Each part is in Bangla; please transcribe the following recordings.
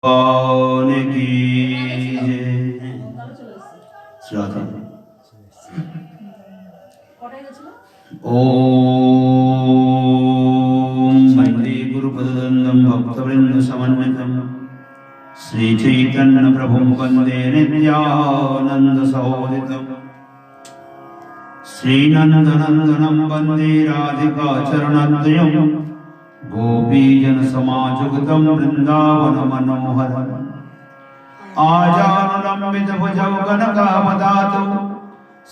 भगवान की जय। श्राद्ध ओम वंदे गुरुपदद्वन्द्वं भक्तवृन्दसमन्वितं श्रीचैतन्य प्रभुं वन्दे नित्यानन्दसहोदितं श्रीनन्दनन्दनं वन्दे राधिकाचरणद्वयं गोपीजनसमायुक्तं वृन्दावनमनोहरम् आजानुलम्बितभुजौ कनकावदातौ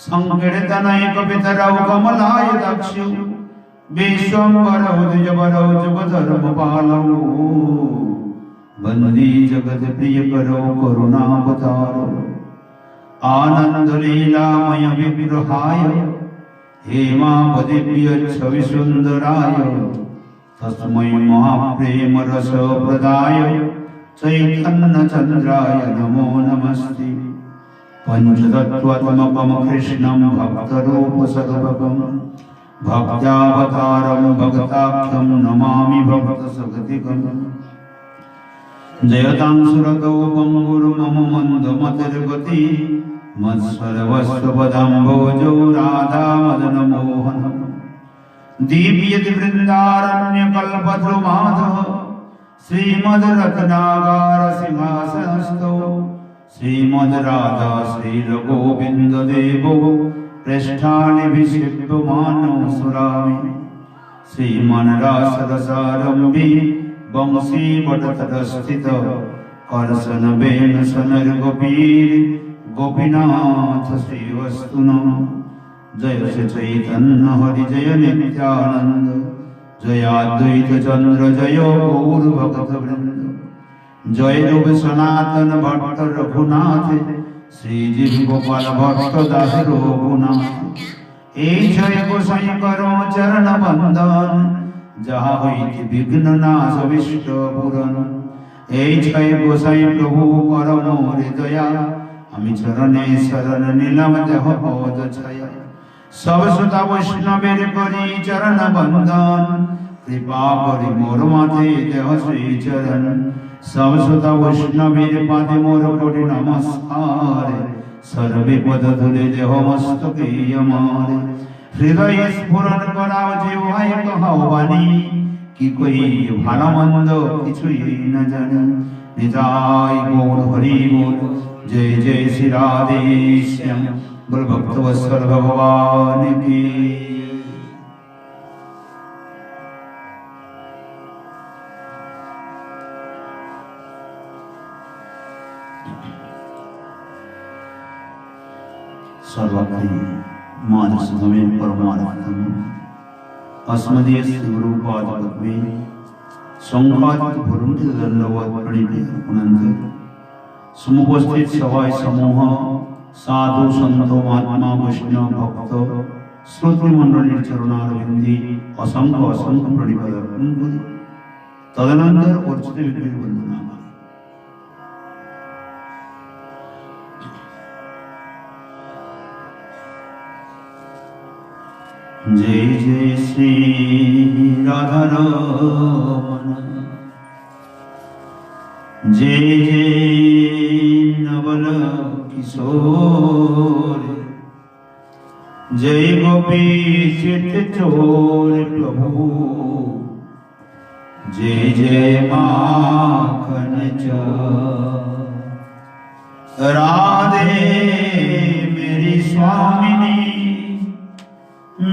संकीर्तनैकपितरौ कमलायताक्षौ विश्वम्भरौ द्विजबरौ जुगधर्मपालौ वन्दे जगत्प्रियकरौ करुणावतारौ आनन्दलीलामय विग्रहाय हेमावदिव्यच्छविसुन्दराय तस्मै महाप्रेमरसप्रदाय चैतन्यचन्द्राय नमो नमस्ते। पञ्चतत्त्वात्मकं कृष्णं भक्तरूपसद्भवं भक्त्यावतारं भक्ताख्यं नमामि भक्तसगतिकम्। जयतां सुरतौ पङ्गुर्मम मन्दमतिर्गति मत्सर्वस्वपदाम्भोजौ राधामदनमोहनम् दीप्यति वृन्दारण्यकल्पद्रुमाधः श्रीमद्रत्नागार सिंहासनस्थो श्रीमद्राधा श्रीरघुगोविन्ददेवो पृष्ठानिभिषिक्यमानो सुरामि श्रीमन्रासरसारम्भे वंशीवटतटस्थितः कर्शनवेणुसनर्गोपीः गोपीनाथ श्रीवस्तुनः। जय श्री चैतन्य हरि जय नित्यानंद जय अद्वैत चंद्र जय गौर भक्त वृंद जय रूप सनातन भट्ट रघुनाथ श्री जीव गोपाल भट्ट दास रघुनाथ। ए जय गोसाई करो चरण बंदन जहाँ होइति विघ्न नाश विष्ट पुरन। ए जय गोसाई प्रभु कर मोर दया আমি চরণে শরণ নিলাম দেহ পদ ছায়া। सब सुता वैष्णवेर करी चरण बंदन कृपा करी मोर माथे देह श्री चरण। सब सुता वैष्णवेर पादे मोर कोटि नमस्कार सर्वे पद धुले देह मस्तके अमार। हृदय स्फुरन कराओ जिह्वाय कहाओ बानी कि कोई भालो मंद किछुई न जानी। निताय गौर हरि बोल जय जय श्री राधे श्याम बोल भक्तवत्सल भगवान की। सर्वज्ञ मानसगमे परमानंदम अस्मदीय शिवरूपादिपद्मे संघात भरुंडित दंडवत प्रणित अनंत समुपस्थित सवाई समूह साधु संतो महात्मा वैष्णव भक्त श्रोतृ मंडलीर चरणारविंदे असंख्य असंख्य प्रणिपात अर्पण करी तदनंतर अर्चित विग्रह वंदना। जय जय श्री राधा रमण जय जय नवल किशोर जय गोपी चित चोर प्रभु जय जय माखन चोर। राधे मेरी स्वामिनी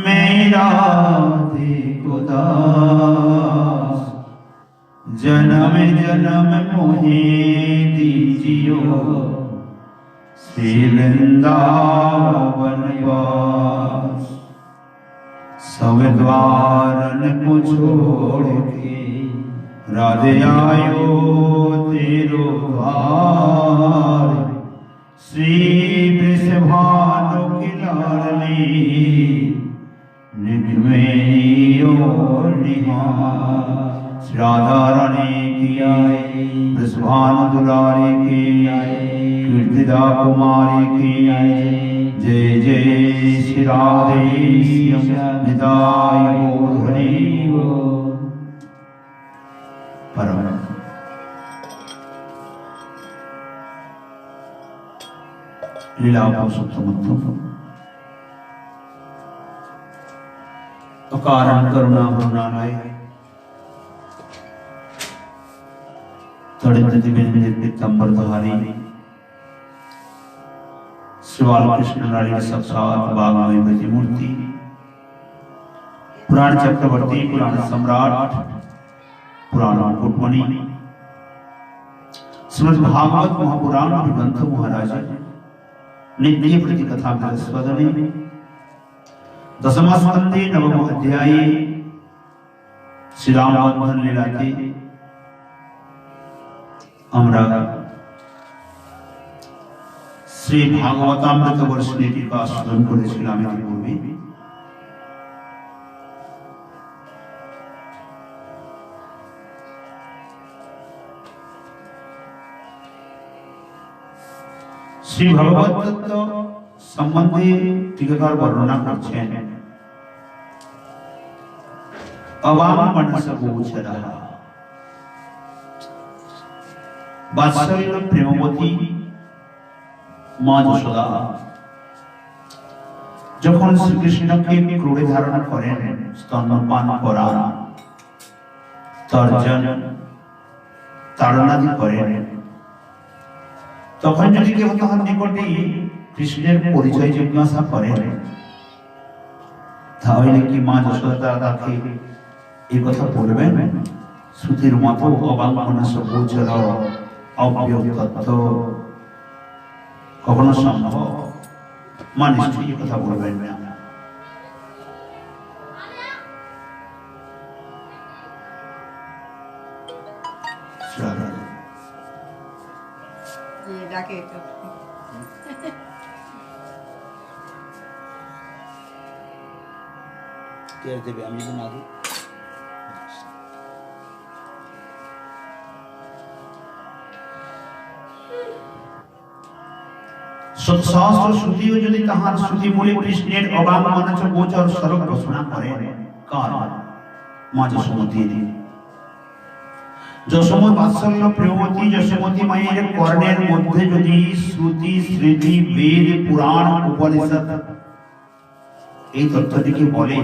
मैं राधे को दास जन्म जन्म मोहे दीजियो श्री वृंदावन वास। सब द्वारन को छोड़ के राधे आयो तेरो द्वार। श्री वृषभानु की लाडली निज में निहार। राधा रानी की आए वृषभानु दुलारी की आए कीर्तिदा कुमारी की आए। जय जय श्री राधे निताय गौर हरि बोल। परम লীলা পুরুষোত্তম अकारण करुणा करुणालय तड़ित दिव्य पीतंबर धारी शिवाल कृष्ण नारी साक्षात बागमय प्रतिमूर्ति पुराण चक्रवर्ती पुराण सम्राट पुराण मुकुटमणि श्रीमद् भागवत महापुराण ग्रंथ महाराज नित्य प्रति कथा स्वदने दशमस्कंदे नवम अध्याये श्री रामबंधन लीलाते আমরা শ্রী ভাগবতামৃত বর্ষিণী টিকা আস্বাদন করেছিলাম এর পূর্বে। শ্রী ভগবত তত্ত্ব সম্বন্ধে টিকাকার বর্ণনা করছেন। अवाम मनस गोचरः বাৎসল্য প্রেমবতী মা যশোদা যখন শ্রীকৃষ্ণকে ক্রোড়ে ধারণ করেন, স্তন্যপান করান, তর্জন তাড়নাদি করেন, তখন যদি কেউ তাহার নিকটে কৃষ্ণের পরিচয় জিজ্ঞাসা করেন, তাহলে কি মা যশোদা তাকে এই কথা বলবেন? শ্রুতির মতো অবাঙ্গনস গোচর অব্যক্ত কখনো সম্ভব? মা নিশ্চয়ই এই কথা বলবেন না। দেবে আমি যদি না দিই সৎশাস্ত্র শ্রুতিও যদি তাহার শ্রুতি বলে কৃষ্ণের অবাক মনস গোচর স্বরূপ ঘোষণা করেন, কার মা যশোমতী যশোমতী বাৎসল্য প্রেমবতী যশোমতী মায়ের কর্ণের মধ্যে যদি শ্রুতি স্মৃতি বেদ পুরাণ উপনিষদ এই তত্ত্বটিকে বলে,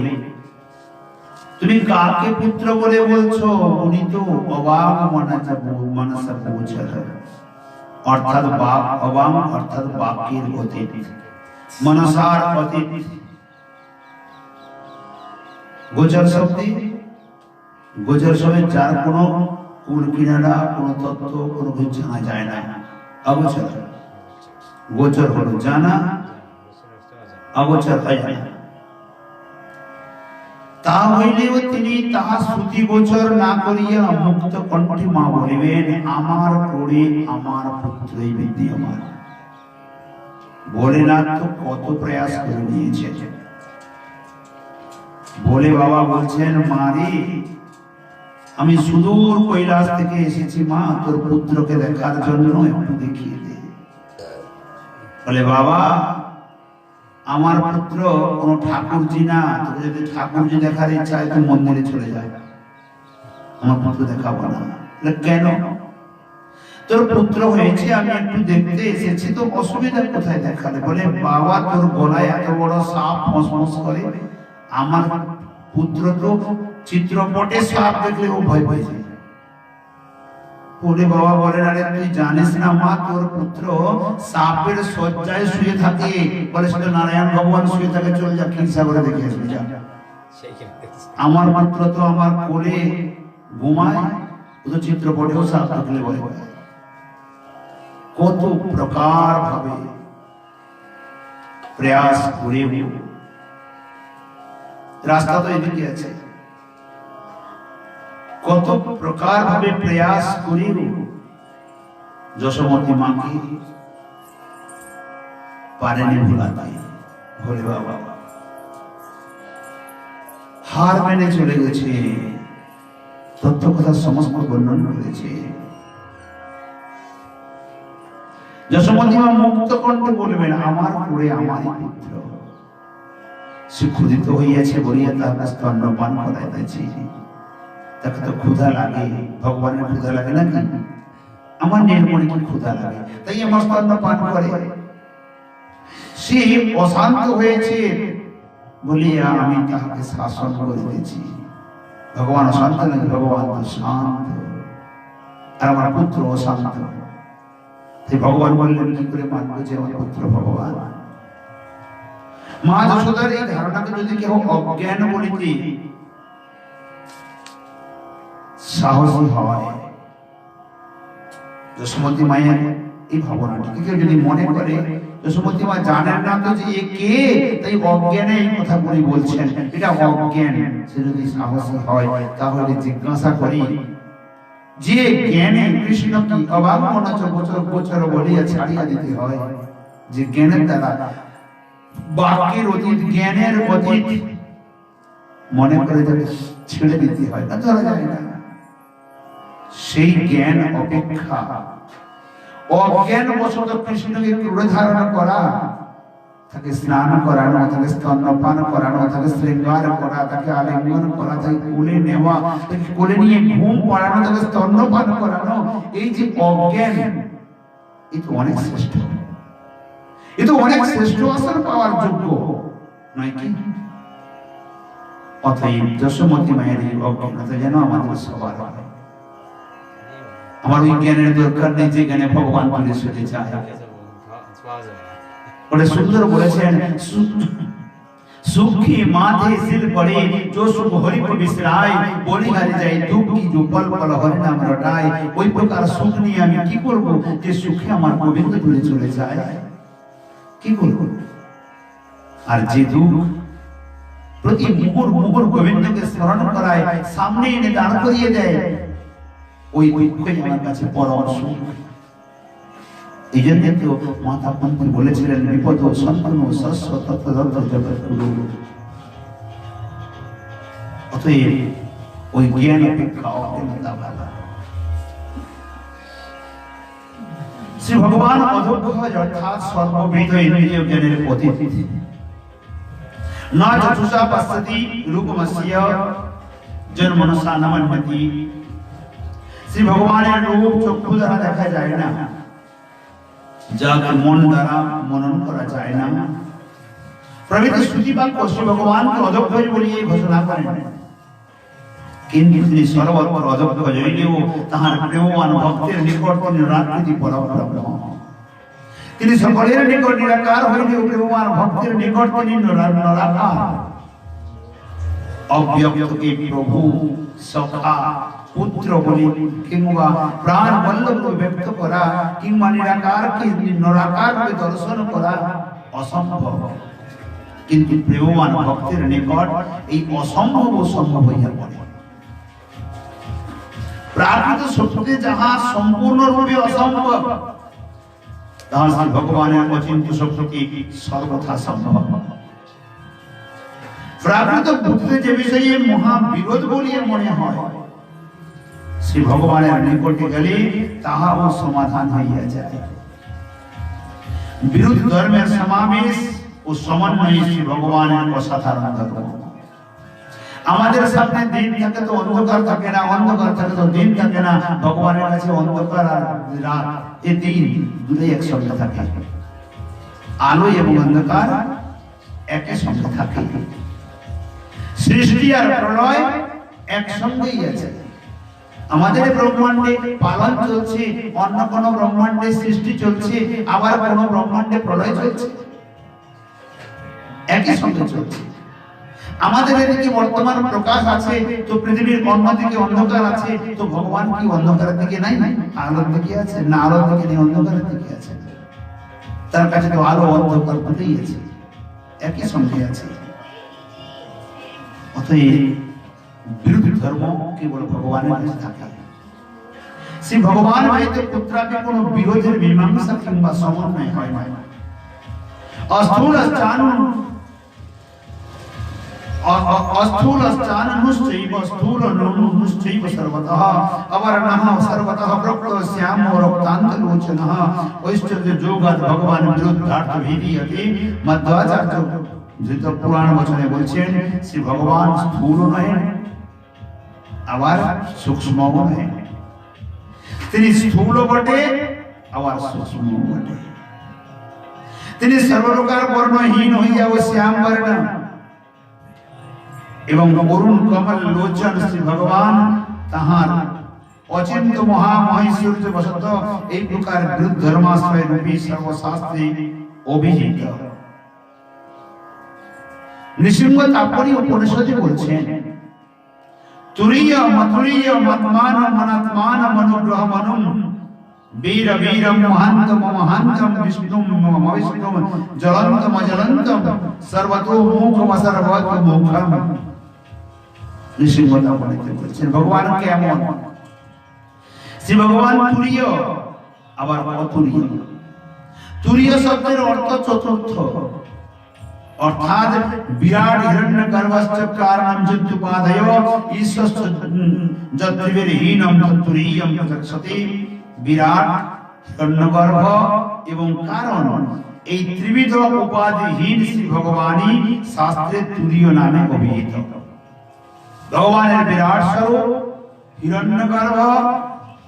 তুমি কাকে পুত্র বলে বলছো? উনি তো অবাক মনস গোচর, অর্থাৎ বাক অবাম অর্থাৎ বাক্যের অতীত, মনসার অতীত। গোচর শব্দে গোচর শব্দে যার কোনো কুল কিনারা কোনো তত্ত্ব কোনো কিছু জানা যায় না, অগোচর। গোচর হলো জানা, অগোচর হয় না। তা হইলেও তিনি তাহা শ্রুতি গোচর না করিয়া মুক্ত কণ্ঠে মা বলিবেন, আমার ক্রোড়ে আমার পুত্রই বিদ্যমান। বলে না তো কত প্রয়াস করে নিয়েছে। বলে বাবা বলছেন, মারে আমি সুদূর কৈলাস থেকে এসেছি, মা তোর পুত্রকে দেখার জন্য একটু দেখিয়ে দে। বলে বাবা আমার পুত্র কোন ঠাকুরজি না, তোর যদি ঠাকুরজি দেখার ইচ্ছা হয় তুই মন্দিরে চলে যায়, আমার পুত্র দেখাবো না। কেন? তোর পুত্র হয়েছে আমি একটু দেখতে এসেছি, তো অসুবিধা কোথায় দেখালে? বলে বাবা তোর গলায় এত বড় সাপ ফসফস করে, আমার পুত্র তো চিত্রপটে সাপ দেখলে ও ভয় পেয়ে যায়। বলে বাবা বলেন, আরে তুই জানিস না মা তোর পুত্র সাপের শয্যায় শুয়ে থাকে। বলে সেটা নারায়ণ ভগবান শুয়ে থাকে, চল যা খিলসা করে দেখে আসবি যা। আমার পুত্র তো আমার কোলে ঘুমায়, ও তো চিত্রপটেও সাপ দেখলে বলে। কত প্রকার ভাবে প্রয়াস করে, রাস্তা তো এদিকে আছে, কত প্রকার ভাবে প্রয়াস করি যশোমতী মাকে পারেনি ভুলাতে। ভোলে বাবা হার মেনে চলে গেছে, তথ্য কথা সমস্ত বর্ণন করেছে। যশোমতী মা মুক্ত কণ্ঠে বলবেন, আমার করে আমারই পুত্র। সে ক্ষুধিত হইয়াছে বলিয়া তাহাকে স্তন্যপান করাইতেছি। তাকে তো ক্ষুধা লাগে, ভগবানের ক্ষুধা লাগে নাকি? আমার নির্মণিকে ক্ষুধা লাগে, তাই আমার স্তন্যপান করে। সে অশান্ত হয়েছে বলিয়া আমি তাহাকে শাসন করিতেছি। ভগবান অশান্ত নাকি? ভগবান তো শান্ত, আর আমার পুত্র অশান্ত। ভগবান বললেন কি করে মানবো যে আমার পুত্র ভগবান? মা যশোদার এই ধারণাকে যদি কেউ অজ্ঞান বলিতে সাহসী হয়, যশোমতী মায়ের এই ভাবনাটিকে কেউ যদি মনে করে যশোমতী মা জানেন না তো যে এ কে, তাই অজ্ঞানে এই কথা বলছেন, এটা অজ্ঞান। সে যদি সাহসী হয় তাহলে জিজ্ঞাসা করি যে জ্ঞানে কৃষ্ণ কি অবাক মনোচ গোচর গোচর বলিয়া ছাড়িয়া দিতে হয়, যে জ্ঞানের দ্বারা বাক্যের অতীত, জ্ঞানের অতীত মনে করে তাকে ছেড়ে দিতে হয়, না ধরা যায় না। সেই জ্ঞান অপেক্ষা অজ্ঞান বশত কৃষ্ণকে ক্রোড়ে ধারণ করা, তাকে স্নান করানো, তাকে স্তন্যপান করানো, তাকে শৃঙ্গার করা, তাকে আলিঙ্গন করা, তাকে কোলে নেওয়া, তাকে কোলে নিয়ে ঘুম পাড়ানো, তাকে স্তন্যপান করানো, এই যে অজ্ঞান, এ তো অনেক শ্রেষ্ঠ, এ তো অনেক শ্রেষ্ঠ আসন পাওয়ার যোগ্য নয় কি? অতএব যশোমতী মায়ের এই অজ্ঞানতা যেন আমাদের সবার হয়। আমার ওই জ্ঞানের দরকার নেই যে জ্ঞানে ভগবান বলে শুতে চায়। বলে সুন্দর বলেছেন, সুখী মাথে সিল পড়ে जो सुख हरि को बिसराय বলি হারি যায় দুঃখ কি जो पल पल हरि नाम रटाय। ওই প্রকার সুখ নিয়ে আমি কি করব যে সুখে আমার গোবিন্দ দূরে চলে যায়, কি করব? আর যে দুঃখ প্রতি মুহুর গোবিন্দকে স্মরণ করায়, সামনে এনে দাঁড় করিয়ে দেয়, ওই দুঃখই আমার কাছে পরম সুখ। এই জন্য তো মাতা কুন্তি বলেছিলেন, বিপদ সন্তন শস্য তত্ত্বদত্ত জগৎগুরু। অতএব ওই জ্ঞান অপেক্ষা অজ্ঞানতা ভালো। শ্রী ভগবান অধোক্ষজ অর্থাৎ সর্ববিধ ইন্দ্রিয় জ্ঞানের অতীত। না চক্ষুষা পশ্যতি রূপমস্য জন্মনসা ন মন্যতি। শ্রী ভগবানের রূপ চক্ষু দ্বারা দেখা যায় না, যাকে মন দ্বারা মনন করা যায় না। প্রভৃতি শ্রুতি বাক্য শ্রী ভগবানকে অধোক্ষজ বলিয়ে ঘোষণা করেন, কিন্তু তিনি সর্বত্র অধোক্ষজ হইলেও তাহার প্রেমবান ভক্তের নিকট তিনি নিরাকৃতি পরব্রহ্ম। তিনি সকলের নিকট নিরাকার হইলেও প্রেমবান ভক্তের নিকট তিনি নিরাকার। অব্যক্তকে প্রভু, সখা, পুত্র বলি কিংবা প্রাণ বল্লভ ব্যক্ত করা কিংবা নিরাকারকে নিরাকারকে দর্শন করা অসম্ভব, কিন্তু প্রেমবান ভক্তের নিকট এই অসম্ভব সম্ভব হইয়া পড়ে। প্রাকৃত শক্তি যাহা সম্পূর্ণরূপে অসম্ভব, তাহা শ্রী ভগবানের অচিন্ত শক্তি সর্বথা সম্ভব। প্রাকৃত বুদ্ধিতে যে বিষয়ে মহা বিরোধ বলিয়া মনে হয়, শ্রী ভগবানের নিকটে গেলে তাহাও সমাধান হইয়া যায়। বিরোধ ধর্মের সমাবেশ ও সমন্বয় শ্রী ভগবানের অসাধারণ ধর্ম। আমাদের সামনে দিন থাকে তো অন্ধকার থাকে না, অন্ধকার থাকে তো দিন থাকে না। ভগবানের কাছে অন্ধকার আর রাত, এই দিন দুটোই একসঙ্গে থাকে। আলো এবং অন্ধকার একই সঙ্গে থাকে। সৃষ্টি আর প্রলয় একসঙ্গেই আছে। আমাদের ব্রহ্মাণ্ডে পালন চলছে, অন্য কোন ব্রহ্মাণ্ডে সৃষ্টি চলছে, আবার কোন ব্রহ্মাণ্ডে প্রলয় চলছে, একই সঙ্গে চলছে। আমাদের এদিকে বর্তমান প্রকাশ আছে, তো পৃথিবীর অন্যদিকে অন্ধকার আছে। তো ভগবান কি অন্ধকারের দিকে নাই, আলোর দিকে আছে? না, আলোর দিকে নেই, অন্ধকারের দিকে আছে। তার কাছে তো আলো অন্ধকার দুটোই আছে, একই সঙ্গে আছে। অতএব বিরোধী ধর্ম কেবল ভগবানের কাছে থাকে। শ্রী ভগবান হইতে পুত্রাকে কোন বিরোধের মীমাংসা কিংবা সমন্বয় হয় না। অস্থূল স্থানুশ্চৈব স্থূলনুশ্চৈব সর্বতঃ অবর্ণঃ সর্বতঃ প্রক্তো শ্যামো রক্তান্তলোচনঃ ঐশ্বর্য যোগাৎ ভগবান বিরুদ্ধার্থ ভিদীয়তে। মধ্বাচার্য ধৃত পুরাণ বচনে বলছেন, শ্রী ভগবান স্থূল নয়, আবার সূক্ষ্ম নয়। তিনি স্থূল বটে, আবার সূক্ষ্ম বটে। তিনি সর্বপ্রকার বর্ণহীন হইয়া ও শ্যাম বর্ণ এবং অরুণ কমল লোচন শ্রী ভগবান তাহার অচিন্ত মহামহিষূর্য বসত এই প্রকার বিরুদ্ধ ধর্মাশ্রয় রূপী সর্বশাস্ত্রে অভিহিত। নৃসিংহ তারপরে উপনিষদে বলছেন তুরীয় মতুরীয় মতমান মনাত্মান মনুগ্রহ মনুম বীর বীরম মহান্তম মহান্তম বিষ্ণুম মহাবিষ্ণুম জ্বলন্তম অজ্বলন্তম সর্বতো মুখম সর্বত মুখম। নৃসিংহ তারপরে বলছেন ভগবান কেমন? শ্রী ভগবান তুরীয় আবার অতুরীয়। তুরীয় শব্দের অর্থ চতুর্থ, অর্থাৎ বিরাট হিরণ্যগর্ভশ্চ কারণম যদ্যুপাদয় ঈশ্বশ্চ যদ্বিরহীনম তত্তুরীয়ম তৎসতি। বিরাট, হিরণ্যগর্ভ এবং কারণ এই ত্রিবিধ উপাধিহীন শ্রী ভগবানই শাস্ত্রে তুরীয় নামে অভিহিত। ভগবানের বিরাট স্বরূপ, হিরণ্যগর্ভ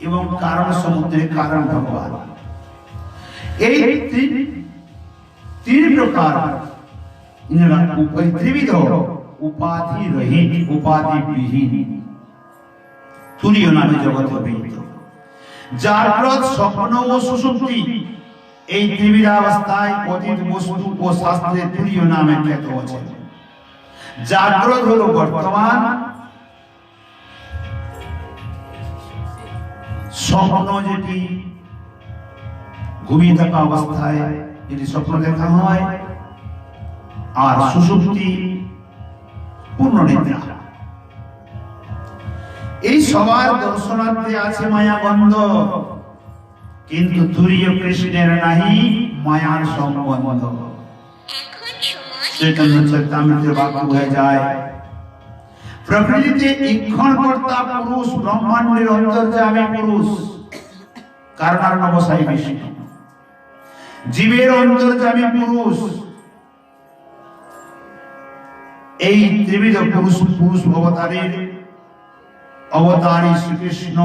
এবং কারণ সমুদ্রের কারণ ভগবান। এই তিন প্রকার ত্রিবিধ উপাধি রহিত, উপাধি বিহীন তুরীয় নামে জগৎ অভিহিত। জাগ্রত, স্বপ্ন ও সুষুপ্তি এই ত্রিবিধাবস্থায় অতীত বস্তু ও শাস্ত্রে তুরীয় নামে খ্যাত আছে। জাগ্রত হলো বর্তমান, স্বপ্ন যেটি ঘুমিয়ে থাকা অবস্থায় যেটি স্বপ্ন দেখা হয়, আর সুষুপ্তি পূর্ণ নিদ্রা। এই সবার দর্শনার্থে আছে মায়া গন্ধ, কিন্তু তুরীয় কৃষ্ণের নাহি মায়ার সম্বন্ধ। চৈতন্য চরিতামৃতের বাক্য হয়ে যায় প্রকৃতিতে ইক্ষণকর্তা পুরুষ, ব্রহ্মাণ্ডের অন্তর্যামী পুরুষ কারণার্ণবসায়ী বিষ্ণু, জীবের অন্তর্যামী পুরুষ। এই ত্রিবিধ পুরুষ অবতারী শ্রীকৃষ্ণ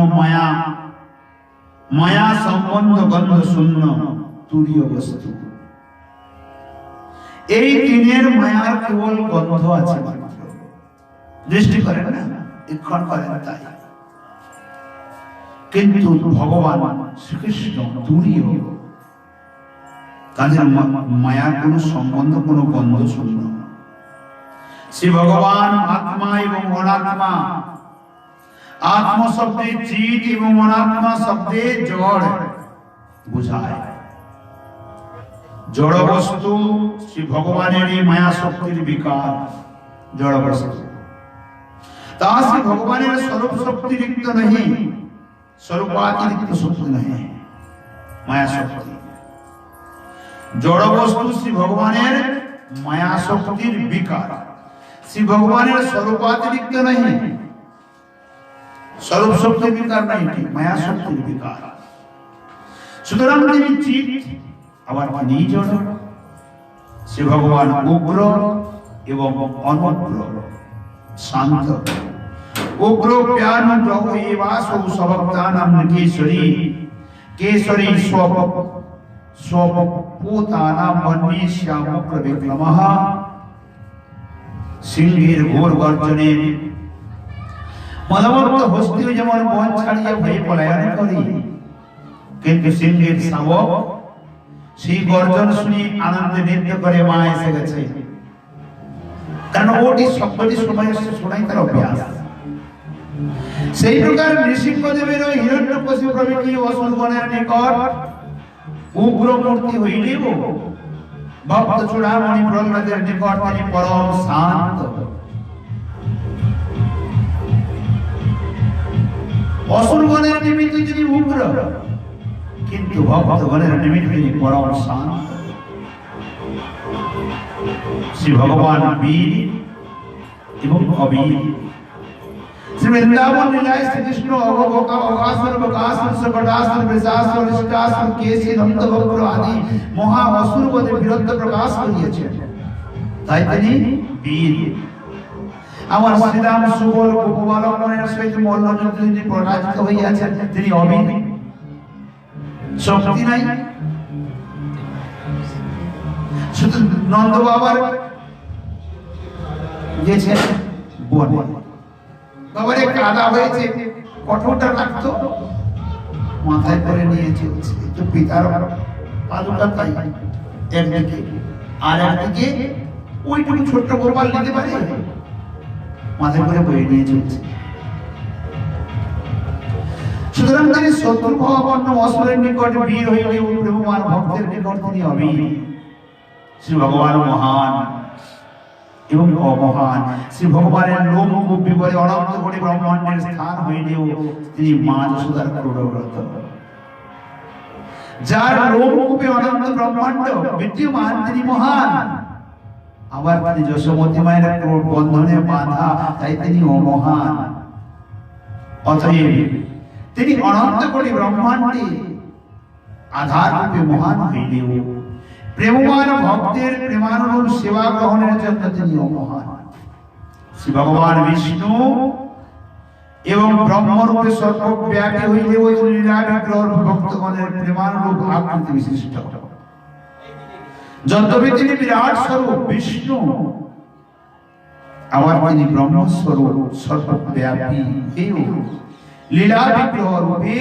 মায়া সম্বন্ধ গন্ধ শূন্য তুরীয় বস্তু। এই তিনের মায়ার কেবল গন্ধ আছে মাত্র, দৃষ্টি করেন না, ইক্ষণ করেন তাই। কিন্তু ভগবান শ্রীকৃষ্ণ তুরীয়, তাদের মায়ার কোন সম্বন্ধ, কোন গন্ধ শূন্য। শ্রী ভগবান আত্মা এবং অনাত্মা। আত্ম শব্দে চিৎ এবং অনাত্মা শব্দে জড় বোঝায়। জড় বস্তু শ্রী ভগবানের মায়া শক্তির বিকার, জড় বস্তু। তা শ্রী ভগবানের স্বরূপ শক্তিরিক্ত नहीं, স্বরূপাতিরিক্ত শক্তি नहीं, মায়া শক্তি। জড় বস্তু শ্রী ভগবানের মায়া শক্তির বিকার। শ্রী ভগবানের স্বরূপাতিরিক্ত नहीं, স্বরূপ শক্তির বিকার নাই, মায়া শক্তির বিকার। সুতরাং তিনি চিৎ, আবার তিনি জড়। শ্রী ভগবান উগ্র এবং অনুগ্র, শান্ত। উগ্র প্যানুগ্রহ এবাসৌ সভক্তানাম কেশরী, কেশরী স্বপোতানাম বন্যে শ্যামগ্র বিক্রমঃ। সিংহের ঘোর গর্জনে মদমত্ত হস্তিও যেমন বন ছাড়িয়ে ভয়ে পলায়ন করে, কিন্তু সিংহের শাবক সেই গর্জন শুনে আনন্দে নৃত্য করে মা এসে গেছে, কারণ ওটি শব্দটি শোনাই তার অভ্যাস। সেই প্রকার নৃসিংহদেবের ওই হিরণ্যকশিপু প্রভৃতি অসুরগণের নিকট উগ্র মূর্তি হইলেও ভক্ত চূড়ামণি প্রহ্লাদের নিকট তিনি পরম শান্ত। অসুরগণের নিমিত্ত তিনি উগ্র, কিন্তু ভক্তগণের নিমিত্ত তিনি পরম শান্ত। শ্রী ভগবান বীর এবং অবীর। श्री वृंदावन लीलाएं श्री कृष्ण अघोघासुर बकासुर सकटासुर वृषासुर अष्टासुर केसी दंतवक्र आदि মহা অসুরগণের বিরুদ্ধে প্রকাশ করিয়েছেন, তাই তিনি বীর। আমার শ্রীরাম সুবল গোপবালকের সহিত মল্লযুদ্ধে তিনি পরাজিত হইয়াছেন, তিনি অবীর। শক্তি নাই, শুধু নন্দ বাবার গেছেন বনে, বাবারে কাদা হয়েছে, কঠোরটা রাখতো মাথায় করে নিয়ে চলছে। তো পিতার পাদুকা তাই একদিকে, আর একদিকে ওইটুকু ছোট্ট গোপাল নিতে পারে, মাথায় করে বয়ে নিয়ে চলছে। সুতরাং তিনি শত্রু ভাবাপন্ন অসুরের নিকট বীর হইলেও প্রেমমান ভক্তের নিকট তিনি অবীর। শ্রী ভগবান মহান এবং অমহান। শ্রী ভগবানের লোমকূপ বিবরে অনন্ত কোটি ব্রহ্মাণ্ডের স্থান হইলেও তিনি মা যশোদার ক্রোড়ব্রত। যার লোমকূপে অনন্ত ব্রহ্মাণ্ড বিদ্যমান তিনি মহান, আবার তিনি যশোমতী মায়ের ক্রোড় বন্ধনে বাঁধা, তাই তিনি অমহান। অতএব তিনি অনন্ত কোটি ব্রহ্মাণ্ডে আধার রূপে মহান হইলেও প্রেমমান ভক্তের প্রেমানুরূপ সেবা গ্রহণের জন্য তিনি মহান। শ্রী ভগবান বিষ্ণু এবং ব্রহ্মরূপে সর্বব্যাপী হইলেও তিনি লীলাবিগ্রহ ভক্তগণের প্রেমানুরূপ আকৃতি বিশিষ্ট। যদ্যপি তিনি বিরাট স্বরূপ বিষ্ণু, আবার তিনি ব্রহ্মস্বরূপ সর্বব্যাপী হয়েও লীলাবিগ্রহ রূপে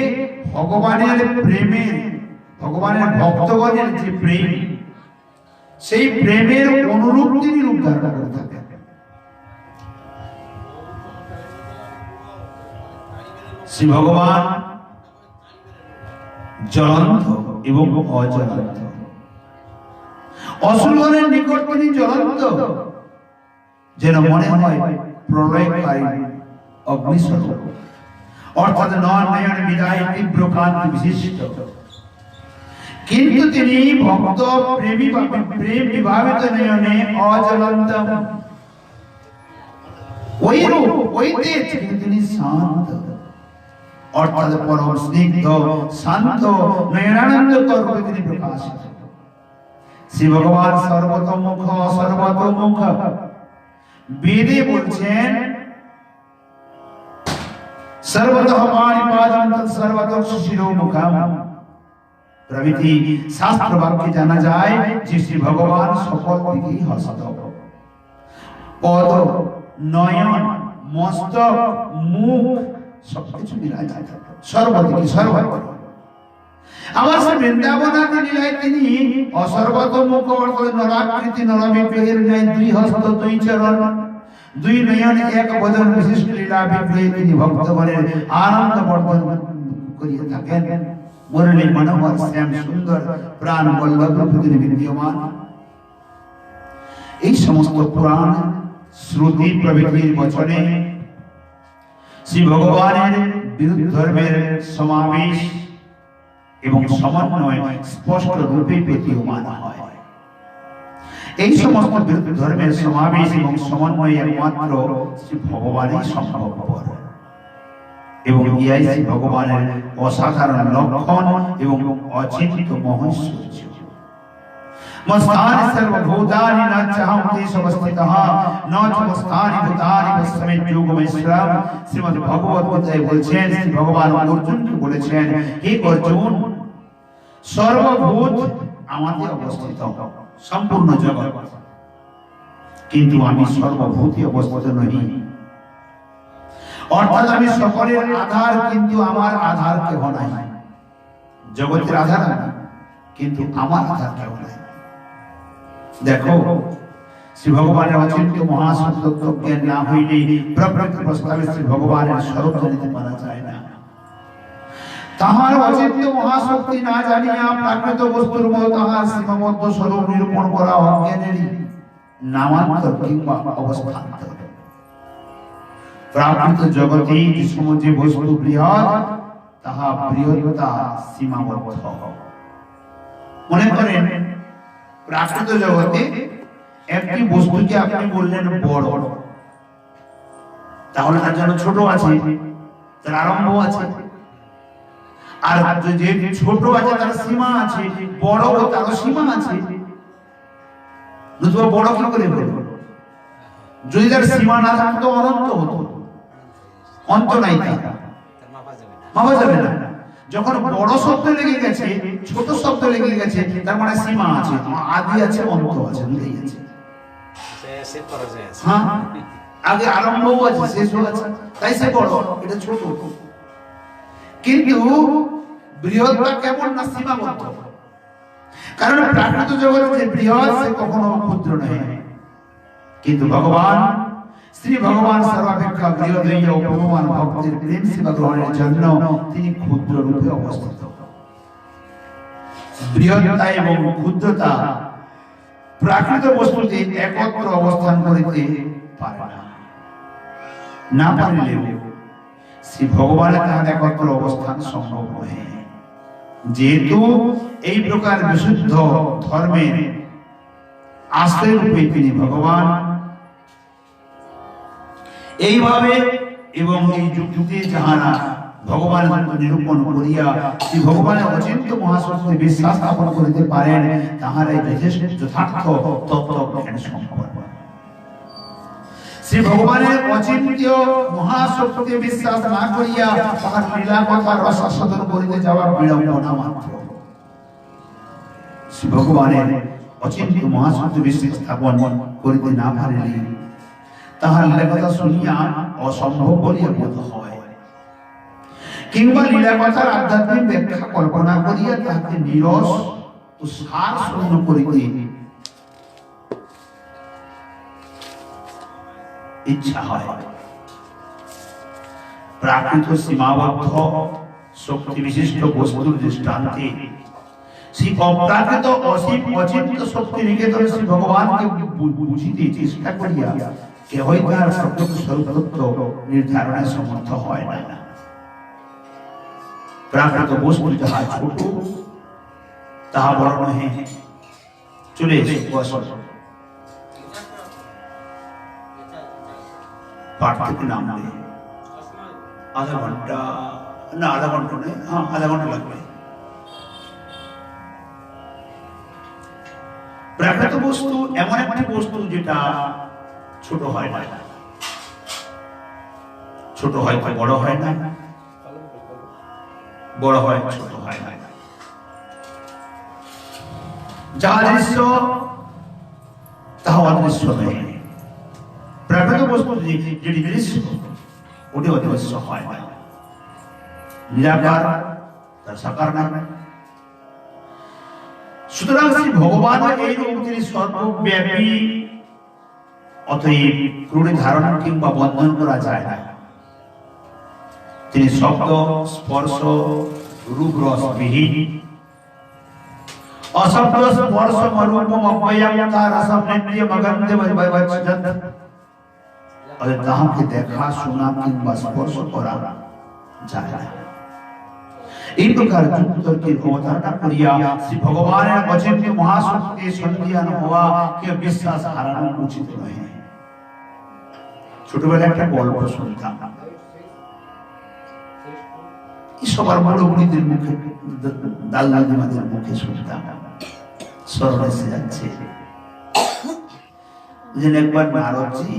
ভগবানের প্রেমের, ভগবানের ভক্তগণের যে প্রেম, সেই প্রেমের অনুরূপ তিনি রূপ ধারণ করে থাকেন। শ্রী ভগবান জ্বলন্ত এবং অজ্বলন্ত। অসুরগণের নিকট তিনি জ্বলন্ত, যেন মনে হয় প্রলয়কারী অগ্নিস্বরূপ, অর্থাৎ নয়ন বিদায় তীব্র কান্তি বিশিষ্ট। কিন্তু তিনি ভক্ত প্রেম বিভাবিত নয়নে অজ্বলন্ত, ওই রূপ ওই তেজ, কিন্তু তিনি শান্ত, অর্থাৎ পরম স্নিগ্ধ শান্ত নয়নানন্দকর রূপে তিনি প্রকাশিত। শ্রী ভগবান সর্বতোমুখ সর্বতোমুখ। বেদে বলছেন সর্বতঃ পাণিপাদম তৎসর্বতঃ শিরোমুখম প্রভৃতি শাস্ত্র বাক্যে জানা যায় যে শ্রী ভগবান সকল দিকেই হস্ত, পদ, নয়ন, মস্তক, মুখ সবকিছু বিরাজিত, সর্বদিকে সর্বত্র। আবার শ্রী বৃন্দাবনাদি লীলায় তিনি অসর্বতোমুখ অর্থাৎ নরাকৃতি নরবিগ্রহের ন্যায় দুই হস্ত, দুই চরণ, দুই নয়ন, এক বদন বিশিষ্ট লীলা বিগ্রহে তিনি ভক্তগণের আনন্দ বর্ধন করিয়া থাকেন। মুরলী মনোহর শ্যাম সুন্দর প্রাণ বল্লভ রূপে তিনি বিদ্যমান। এই সমস্ত পুরাণ শ্রুতি প্রভৃতির বচনে শ্রী ভগবানের বিরুদ্ধ ধর্মের সমাবেশ এবং সমন্বয় স্পষ্ট রূপে প্রতীয়মান হয়। এই সমস্ত বিরুদ্ধ ধর্মের সমাবেশ এবং সমন্বয় একমাত্র শ্রী ভগবানই সম্ভবপর, এবং ইহাই শ্রী ভগবানের অসাধারণ লক্ষণ এবং অচিন্ত্য মহৈশ্বর্য। মস্তানি সর্বভূতানি ন চাহং তেষু অবস্থিতঃ ন চ মস্তানি ভূতানি বস্মে যোগমেশ্বরম। শ্রীমদ্ ভগবত গীতায় বলছেন, শ্রী ভগবান অর্জুনকে বলেছেন, হে অর্জুন, সর্বভূত আমাদের অবস্থিত, সম্পূর্ণ জগৎ, কিন্তু আমি সর্বভূতে অবস্থিত নহি। অর্থাৎ আমি সকলের আধার, কিন্তু আমার আধার কেহ নাই। জগতের আধার আমি, কিন্তু আমার আধার কেহ নাই। দেখো, শ্রী ভগবানের অচিন্ত্য মহাসত্য জ্ঞান না হইলে প্রকৃত প্রস্তাবে শ্রী ভগবানের স্বরূপ জানিতে পারা যায় না। তাহার অচিন্ত্য মহাশক্তি না জানিয়া প্রাকৃত বস্তুর মত তাহার সীমাবদ্ধ স্বরূপ নিরূপণ করা অজ্ঞানেরই নামান্তর কিংবা অবস্থান্তর। প্রাকৃত জগতে যে বস্তু বৃহৎ, তাহা বৃহত্তা সীমাবদ্ধ। মনে করেন, প্রাকৃত জগতে একটি বস্তুকে আপনি বললেন বড়, তাহলে তার জন্য ছোট আছে, তার আরম্ভ আছে। আর যে ছোট আছে তার সীমা আছে, বড় তার সীমা আছে। বড় কি করে বলবো? যদি তার সীমা না থাকতো অনন্ত হতো, অন্ত নাই, মাপা যাবে না। যখন বড় শব্দ লেগে গেছে, ছোট শব্দ লেগে গেছে, তার মানে সীমা আছে, আদি আছে, অন্ত আছে, দুটোই আছে। হ্যাঁ, আগে আরম্ভও আছে, শেষও আছে, তাই সে বড়, এটা ছোট। কিন্তু বৃহৎটা কেমন না সীমাবদ্ধ, কারণ প্রাকৃত জগতে যে বৃহৎ সে কখনো ক্ষুদ্র নয়, কিন্তু ভগবান শ্রী ভগবান সর্বাপেক্ষা বৃহৎ হইয়া ভগবান ভক্তের প্রেম সেবা গ্রহণের জন্য তিনি ক্ষুদ্র রূপে অবস্থিত। বৃহৎতা এবং ক্ষুদ্রতা প্রাকৃত বস্তুতে একত্র অবস্থান করিতে পারে না, না পারিলেও শ্রী ভগবানের তাহার একত্র অবস্থান সম্ভব নয়, যেহেতু এই প্রকার বিশুদ্ধ ধর্মের আশ্রয় রূপে তিনি ভগবান। এইভাবে এবং এই যুক্তিতে যাহারা ভগবানের নিরূপণ করিয়া শ্রী ভগবানের অচিন্ত্য মহাশক্তি বিশ্বাস স্থাপন করিতে পারেন, তাহারাই যথার্থ তত্ত্ব জ্ঞান সম্পন্ন। শ্রী ভগবানের অচিন্ত্য মহাশক্তি বিশ্বাস না করিয়া তাহার লীলা কথা রস আস্বাদন করিতে যাওয়া বিড়ম্বনা মাত্র। শ্রী ভগবানের অচিন্ত্য মহাশক্তি বিশ্বাস স্থাপন করিতে না পারিলে তাহার লীলা কথা শুনিয়া অসম্ভব বলিয়া বোধ হয়, কিংবা লীলা কথার আধ্যাত্মিক ব্যাখ্যা কল্পনা করিয়া তাহাকে নিরস ও সার শূন্য করিতে ইচ্ছা হয়। প্রাকৃত সীমাবদ্ধ শক্তি বিশিষ্ট বস্তুর দৃষ্টান্তে শ্রী অপ্রাকৃত অসীম অচিন্ত শক্তি নিকেতন শ্রী ভগবানকে বুঝিতে চেষ্টা করিয়া কেহই তাহার প্রকৃত স্বরূপত্ব নির্ধারণে সমর্থ হয় না। প্রাকৃত বস্তু যাহা ছোট তাহা বড় নহে। চলে এসে পাঠ থেকে নামলে আধা ঘন্টা না, আধা ঘন্টা নেই, হ্যাঁ আধা ঘন্টা লাগবে। প্রাকৃত বস্তু এমন একটি বস্তু যেটা ছোট হয় না, ছোট হয় বড় হয় না, বড় হয় ছোট হয় না। যাহা দৃশ্য তাহা অদৃশ্য নয়। প্রাকৃত বস্তু যেটি দৃশ্য ওটি অদৃশ্য হয় না, নিরাকার, তার সাকার নাই। সুতরাং শ্রী ভগবান এই রূপ তিনি সর্বব্যাপী, অতএব ক্রোড়ে ধারণা কিংবা বন্ধন করা যায় না। তিনি শব্দ স্পর্শ রূপ রস বিহীন, অশব্দ স্পর্শ মরূপম অব্যয়ম তার রসম নেত্রিয় মগন্ধে বৈবচ্ছদ। তাহাকে দেখা শোনা কিংবা স্পর্শ করা যায় না। এই প্রকার যুক্তর্কের অবতারণা করিয়া শ্রী ভগবানের অচিন্ত মহাশক্তি সন্ধিয়ান হওয়া কে বিশ্বাস হারানো উচিত নয়। ছোটবেলায় একটা গল্প শুনতাম, সবার বড় বুড়িদের মুখে, দাল দাদিমাদের মুখে শুনতাম, স্মরণ এসে যাচ্ছে। একবার নারদজি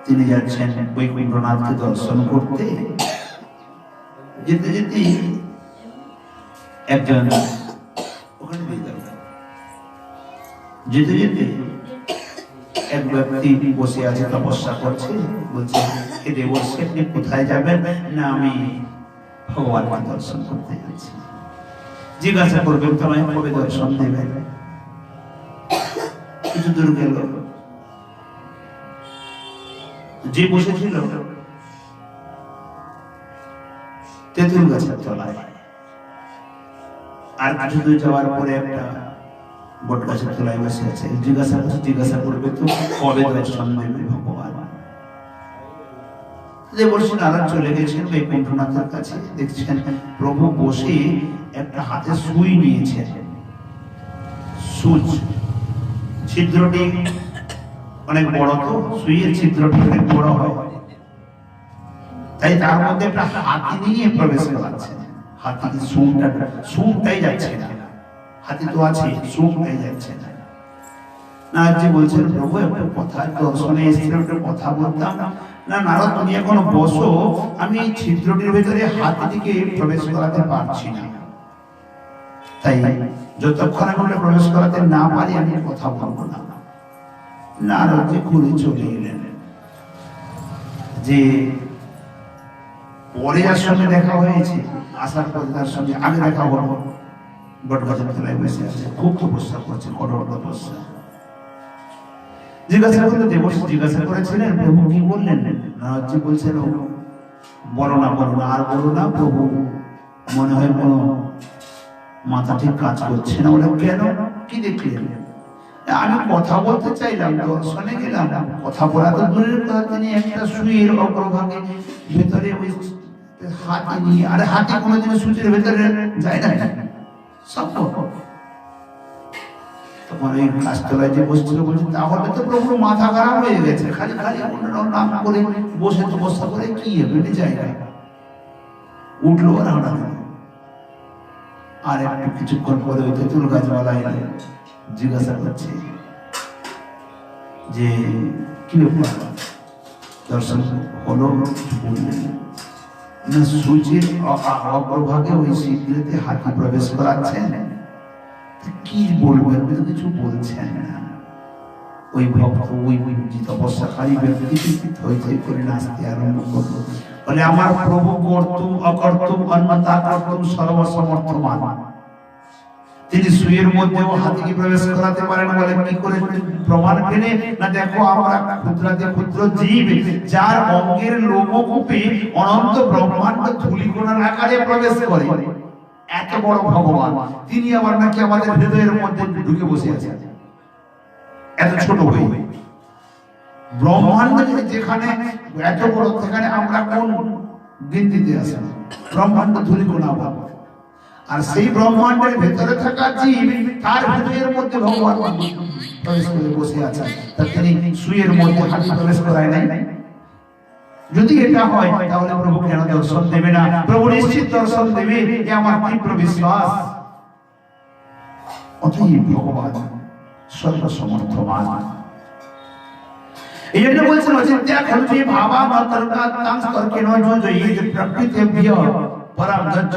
তিনি যাচ্ছেন বৈকুণ্ঠনাথকে দর্শন করতে, যেতে যেতে একজন ওখানে যেতে যেতে এক ব্যক্তি বসে আছে, তপস্যা করছে, বলছে হে দেবর্ষি আপনি কোথায় যাবেন? না আমি ভগবানকে দর্শন করতে যাচ্ছি। জিজ্ঞাসা করবেন তোমায় কবে দর্শন দেবেন? কিছু দূর গেল, যে বসেছিল তেঁতুল গাছের তলায়, আর কিছু দূর যাওয়ার পরে একটা বট গাছের তলায় বসে আছে। জিজ্ঞাসা করবে তো কবে দর্শন দেবে ভগবান? দেবর্ষি নারায়ণ চলে গেছেন বৈকুণ্ঠনাথের কাছে, দেখছেন প্রভু বসে একটা হাতে সুই নিয়েছেন। সুচ ছিদ্রটি অনেক বড়, তো সুইয়ের ছিদ্রটি অনেক বড় হয়, তাই তার মধ্যে একটা হাতি নিয়ে প্রবেশ করাচ্ছেন। হাতি সুরটাই যাচ্ছে না, হাতি তো আছে, সুরটাই যাচ্ছে না। নারদজি বলছেন প্রভু একটু কথা দর্শনে এসেছিল, একটু কথা বলতাম, না নারদ, তুমি এখনো বসো, আমি এই ছিদ্রটির ভেতরে হাতিটিকে প্রবেশ করাতে পারছি না, তাই যতক্ষণ আমি প্রবেশ করাতে না পারি আমি কথা বলবো না। নারদজি ঘুরে চলে এলেন। যে পরে যার সঙ্গে দেখা হয়েছে, আসার পরে তার সঙ্গে আগে দেখা হলো, বটগাছের তলায় বসে আছে, খুব তপস্যা করছে, কঠোর তপস্যা। জিজ্ঞাসা করলে দেবর্ষি জিজ্ঞাসা করেছিলেন, প্রভু কি বললেন? নারদজি বলছেন, বলো না বলো না, আর বলো না প্রভু, মনে হয় কোনো মাথা ঠিক কাজ করছে না। বলে কেন, কি দেখলেন? আমি কথা বলতে চাইলাম, দর্শনে গেলাম, কথা বলা তো দূরের কথা, তিনি একটা সুইয়ের অগ্রভাগে ভেতরে ওই হাতি নিয়ে, আরে হাতি কোনোদিন সুচের ভেতরে যায় না সম্ভব। তখন এই গাছতলায় যে বসছিল বলছে, তাহলে তো প্রভুর মাথা খারাপ হয়ে গেছে, খালি খালি নাম করে বসে তো বসা করে কি হবে, জায়গা উঠলো না। আর একটু কিছুক্ষণ পরে ওই তেঁতুল গাছওয়ালা এলেন, জিজ্ঞাসা করছে যে কি ব্যাপার, দর্শন হলো? বললেন না, সূর্যের অগ্রভাগে ওই শীঘ্রতে হাতি প্রবেশ করাচ্ছেন, কি বলবেন? কিছু বলছেন না। ওই ভক্ত, ওই তপস্যাকারী ব্যক্তি থই করে নাচতে আরম্ভ করলো, বলে আমার প্রভু কর্তুম অকর্তুম অন্যতা কর্তুম সর্বসমর্থমান, তিনি সুয়ের মধ্যেও হাতিকে প্রবেশ করাতে পারেন। বলে কি করে প্রমাণ পেলে? না দেখো, আমরা ক্ষুদ্রাতি ক্ষুদ্র জীব, যার অঙ্গের লোমকূপে অনন্ত ব্রহ্মাণ্ড ধূলিকণার আকারে প্রবেশ করে, এত বড় ভগবান, তিনি আবার নাকি আমাদের হৃদয়ের মধ্যে ঢুকে বসে আছেন, এত ছোট হয়ে। ব্রহ্মাণ্ড যেখানে এত বড়, সেখানে আমরা কোন গিনতিতে আছি? ব্রহ্মাণ্ড ধূলিকণা ভাব। আর সেই ব্রহ্মাণ্ডের ভেতরে থাকা জীব, তার হৃদয়ের মধ্যে ভগবান প্রবেশ করে বসে আছেন, তা তিনি সুয়ের মধ্যে হাতি প্রবেশ করায় নাই? যদি এটা হয় তাহলে প্রভু কেন দর্শন দেবে না? প্রভু নিশ্চিত দর্শন দেবে, এ আমার তীব্র বিশ্বাস। অতএব ভগবান সর্বসমর্থমান। এই জন্য বলছেন, অচিন্ত্য খলুজি ভাবা মাতরকা তাংস করকে নয় যে এই যে প্রকৃতি ভিয় পরম গজ্জ